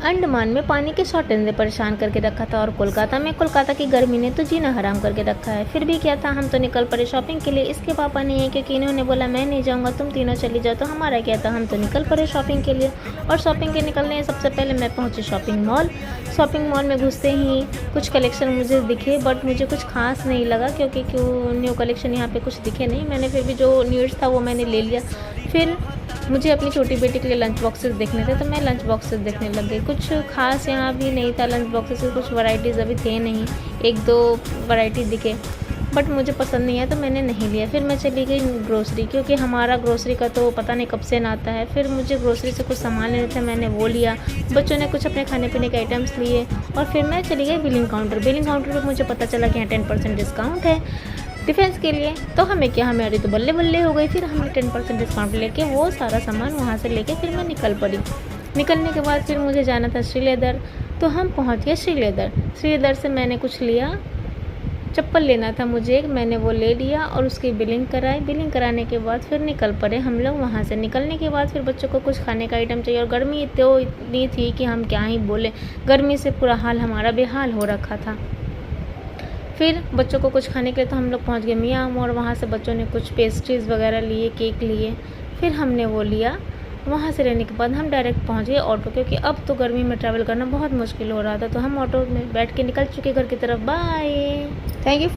अंडमान में पानी के शॉर्टेज ने परेशान करके रखा था और कोलकाता की गर्मी ने तो जीना हराम करके रखा है। फिर भी क्या था, हम तो निकल पड़े शॉपिंग के लिए। इसके पापा नहीं है क्योंकि इन्होंने बोला मैं नहीं जाऊँगा, तुम तीनों चली जाओ। तो हमारा क्या था, हम तो निकल पड़े शॉपिंग के लिए। और शॉपिंग के निकलने सबसे पहले मैं पहुँची शॉपिंग मॉल में घुसते ही कुछ कलेक्शन मुझे दिखे, बट मुझे कुछ खास नहीं लगा क्योंकि न्यू कलेक्शन यहाँ पे कुछ दिखे नहीं। मैंने फिर भी जो न्यूज़ था वो मैंने ले लिया। फिर मुझे अपनी छोटी बेटी के लिए लंच बॉक्सेस देखने थे तो मैं लंच बॉक्सेस देखने लग गई। कुछ खास यहाँ भी नहीं था लंच बॉक्सेस के, कुछ वैरायटीज़ अभी थे नहीं, एक दो वैरायटी दिखे बट मुझे पसंद नहीं आया तो मैंने नहीं लिया। फिर मैं चली गई ग्रोसरी, क्योंकि हमारा ग्रोसरी का तो पता नहीं कब से ना आता है। फिर मुझे ग्रोसरी से कुछ सामान लेने थे, मैंने वो लिया। बच्चों ने कुछ अपने खाने पीने के आइटम्स लिए और फिर मैं चली गई बिलिंग काउंटर पर मुझे पता चला कि यहाँ 10% डिस्काउंट है डिफेंस के लिए। तो हमारी तो बल्ले बल्ले हो गई। फिर हमने 10% डिस्काउंट लेके वो सारा सामान वहाँ से लेके फिर मैं निकल पड़ी। निकलने के बाद फिर मुझे जाना था श्रीलेदर, तो हम पहुँच गए श्रीलेदर से मैंने कुछ लिया, चप्पल लेना था मुझे एक, मैंने वो ले लिया और उसकी बिलिंग कराई। बिलिंग कराने के बाद फिर निकल पड़े हम लोग वहाँ से। निकलने के बाद फिर बच्चों को कुछ खाने का आइटम चाहिए और गर्मी तो इतनी थी कि हम क्या ही बोले, गर्मी से पूरा हाल हमारा बेहाल हो रखा था। फिर बच्चों को कुछ खाने के लिए तो हम लोग पहुँच गए मियाँ और वहाँ से बच्चों ने कुछ पेस्ट्रीज़ वगैरह लिए, केक लिए, फिर हमने वो लिया। वहाँ से लेने के बाद हम डायरेक्ट पहुँच गए ऑटो, क्योंकि अब तो गर्मी में ट्रैवल करना बहुत मुश्किल हो रहा था। तो हम ऑटो में बैठ के निकल चुके घर की तरफ। Bye, thank you.